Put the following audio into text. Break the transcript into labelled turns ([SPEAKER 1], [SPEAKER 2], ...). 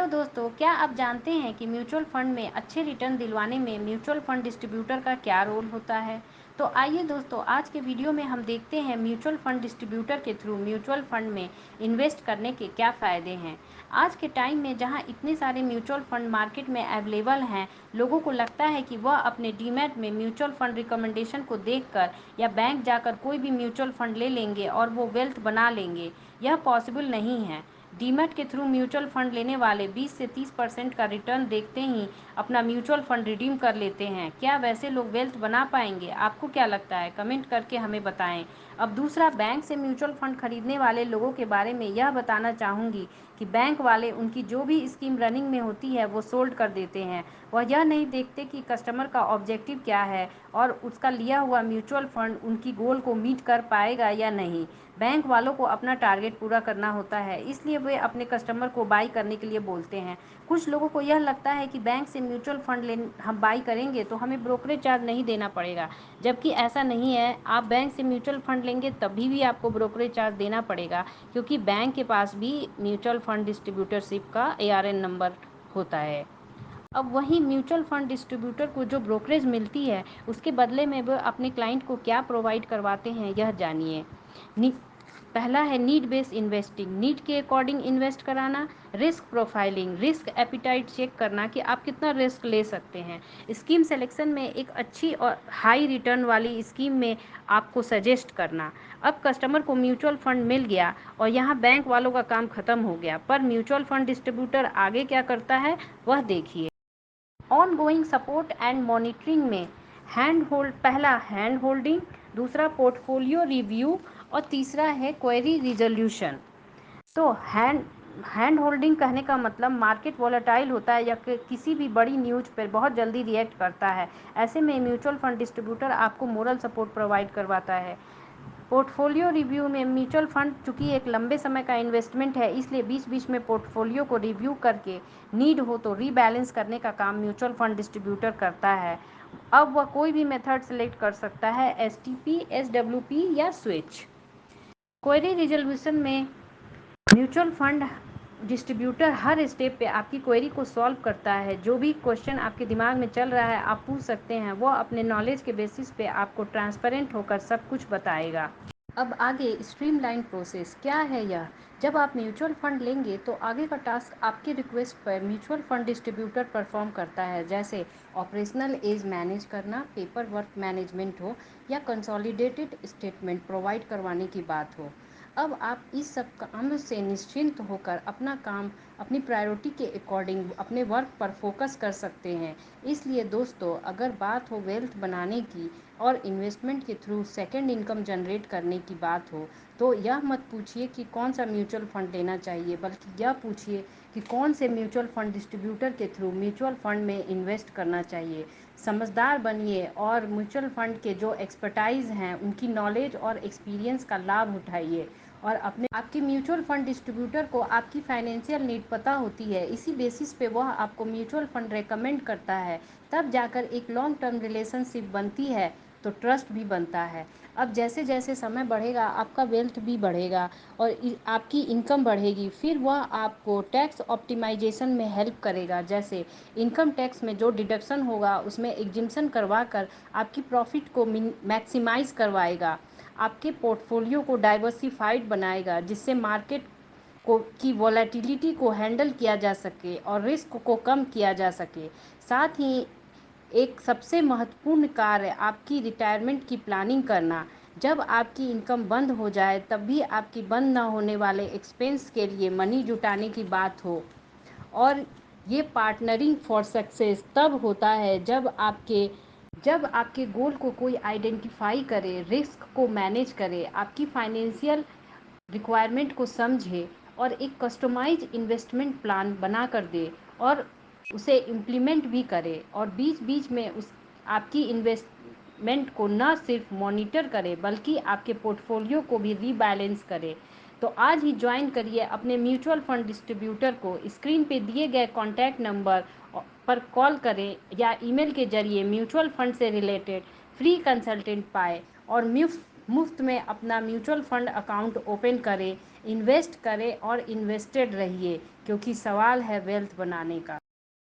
[SPEAKER 1] Hello दोस्तों, क्या आप जानते हैं कि म्यूचुअल फंड में अच्छे रिटर्न दिलवाने में म्यूचुअल फंड डिस्ट्रीब्यूटर का क्या रोल होता है। तो आइए दोस्तों, आज के वीडियो में हम देखते हैं म्यूचुअल फंड डिस्ट्रीब्यूटर के थ्रू म्यूचुअल फंड में इन्वेस्ट करने के क्या फ़ायदे हैं। आज के टाइम में जहां इतने सारे म्यूचुअल फंड मार्केट में अवेलेबल हैं, लोगों को लगता है कि वह अपने डीमैट में म्यूचुअल फंड रिकमेंडेशन को देखकर या बैंक जाकर कोई भी म्यूचुअल फंड ले लेंगे और वो वेल्थ बना लेंगे। यह पॉसिबल नहीं है। डीमैट के थ्रू म्यूचुअल फंड लेने वाले 20 से 30% का रिटर्न देखते ही अपना म्यूचुअल फंड रिडीम कर लेते हैं। क्या वैसे लोग वेल्थ बना पाएंगे? आपको क्या लगता है? कमेंट करके हमें बताएं। अब दूसरा, बैंक से म्यूचुअल फंड खरीदने वाले लोगों के बारे में यह बताना चाहूँगी कि बैंक वाले उनकी जो भी स्कीम रनिंग में होती है वो सोल्ड कर देते हैं। वह यह नहीं देखते कि कस्टमर का ऑब्जेक्टिव क्या है और उसका लिया हुआ म्यूचुअल फंड उनकी गोल को मीट कर पाएगा या नहीं। बैंक वालों को अपना टारगेट पूरा करना होता है, इसलिए वे अपने कस्टमर को बाई करने के लिए बोलते हैं। कुछ लोगों को यह लगता है कि बैंक से म्यूचुअल फंड हम बाई करेंगे तो हमें ब्रोकरेज चार्ज नहीं देना पड़ेगा, जबकि ऐसा नहीं है। आप बैंक से म्यूचुअल फंड लेंगे तभी भी आपको ब्रोकरेज चार्ज देना पड़ेगा, क्योंकि बैंक के पास भी म्यूचुअल फंड डिस्ट्रीब्यूटरशिप का ARN नंबर होता है। अब वहीं म्यूचुअल फंड डिस्ट्रीब्यूटर को जो ब्रोकरेज मिलती है, उसके बदले में वो अपने क्लाइंट को क्या प्रोवाइड करवाते हैं, यह जानिए। पहला है नीड बेस्ड इन्वेस्टिंग, नीड के अकॉर्डिंग इन्वेस्ट कराना। Risk profiling, risk appetite check करना कि आप कितना रिस्क ले सकते हैं। स्कीम सिलेक्शन में एक अच्छी और हाई रिटर्न वाली स्कीम में आपको सजेस्ट करना। अब कस्टमर को म्यूचुअल फंड मिल गया और यहाँ बैंक वालों का काम खत्म हो गया, पर म्यूचुअल फंड डिस्ट्रीब्यूटर आगे क्या करता है वह देखिए। On going support and monitoring में पहला हैंड होल्डिंग, दूसरा पोर्टफोलियो रिव्यू और तीसरा है क्वेरी रिजोल्यूशन। तो हैंड होल्डिंग कहने का मतलब मार्केट वॉलेटाइल होता है या किसी भी बड़ी न्यूज पर बहुत जल्दी रिएक्ट करता है। ऐसे में म्यूचुअल फंड डिस्ट्रीब्यूटर आपको मोरल सपोर्ट प्रोवाइड करवाता है। पोर्टफोलियो रिव्यू में म्यूचुअल फंड चूंकि एक लंबे समय का इन्वेस्टमेंट है, इसलिए बीच बीच में पोर्टफोलियो को रिव्यू करके नीड हो तो रीबैलेंस करने का काम म्यूचुअल फंड डिस्ट्रीब्यूटर करता है। अब वह कोई भी मेथड सेलेक्ट कर सकता है, STP, SWP या स्विच। क्वेरी रिजोल्यूशन में म्यूचुअल फंड डिस्ट्रीब्यूटर हर स्टेप पे आपकी क्वेरी को सॉल्व करता है। जो भी क्वेश्चन आपके दिमाग में चल रहा है आप पूछ सकते हैं, वो अपने नॉलेज के बेसिस पे आपको ट्रांसपेरेंट होकर सब कुछ बताएगा। अब आगे स्ट्रीमलाइन प्रोसेस क्या है यह। जब आप म्यूचुअल फंड लेंगे तो आगे का टास्क आपकी रिक्वेस्ट पर म्यूचुअल फंड डिस्ट्रीब्यूटर परफॉर्म करता है, जैसे ऑपरेशनल एज मैनेज करना, पेपर वर्क मैनेजमेंट हो या कंसोलिडेटेड स्टेटमेंट प्रोवाइड करवाने की बात हो। अब आप इस सब काम से निश्चिंत होकर अपना काम अपनी प्रायोरिटी के अकॉर्डिंग अपने वर्क पर फोकस कर सकते हैं। इसलिए दोस्तों, अगर बात हो वेल्थ बनाने की और इन्वेस्टमेंट के थ्रू सेकंड इनकम जनरेट करने की बात हो, तो यह मत पूछिए कि कौन सा म्यूचुअल फंड लेना चाहिए, बल्कि यह पूछिए कि कौन से म्यूचुअल फंड डिस्ट्रीब्यूटर के थ्रू म्यूचुअल फंड में इन्वेस्ट करना चाहिए। समझदार बनिए और म्यूचुअल फंड के जो एक्सपर्टाइज हैं उनकी नॉलेज और एक्सपीरियंस का लाभ उठाइए। और आपके म्यूचुअल फंड डिस्ट्रीब्यूटर को आपकी फाइनेंशियल नीड पता होती है, इसी बेसिस पे वह आपको म्यूचुअल फंड रेकमेंड करता है। तब जाकर एक लॉन्ग टर्म रिलेशनशिप बनती है, तो ट्रस्ट भी बनता है। अब जैसे जैसे समय बढ़ेगा आपका वेल्थ भी बढ़ेगा और आपकी इनकम बढ़ेगी, फिर वह आपको टैक्स ऑप्टिमाइजेशन में हेल्प करेगा। जैसे इनकम टैक्स में जो डिडक्शन होगा उसमें एग्जिम्पशन करवा कर आपकी प्रॉफिट को मैक्सिमाइज करवाएगा, आपके पोर्टफोलियो को डाइवर्सिफाइड बनाएगा, जिससे मार्केट की वॉलेटिलिटी को हैंडल किया जा सके और रिस्क को कम किया जा सके। साथ ही एक सबसे महत्वपूर्ण कार्य आपकी रिटायरमेंट की प्लानिंग करना। जब आपकी इनकम बंद हो जाए तब भी आपकी बंद ना होने वाले एक्सपेंस के लिए मनी जुटाने की बात हो। और ये पार्टनरिंग फॉर सक्सेस तब होता है जब आपके गोल को कोई आइडेंटिफाई करे, रिस्क को मैनेज करे, आपकी फाइनेंशियल रिक्वायरमेंट को समझे और एक कस्टमाइज इन्वेस्टमेंट प्लान बना कर दे और उसे इम्प्लीमेंट भी करे, और बीच बीच में आपकी इन्वेस्टमेंट को न सिर्फ मॉनिटर करे बल्कि आपके पोर्टफोलियो को भी रीबैलेंस करे। तो आज ही ज्वाइन करिए अपने म्यूचुअल फंड डिस्ट्रीब्यूटर को। स्क्रीन पे दिए गए कॉन्टैक्ट नंबर पर कॉल करें या ईमेल के जरिए म्यूचुअल फंड से रिलेटेड फ्री कंसल्टेंट पाएँ और मुफ्त में अपना म्यूचुअल फंड अकाउंट ओपन करें, इन्वेस्ट करें और इन्वेस्टेड रहिए, क्योंकि सवाल है वेल्थ बनाने का।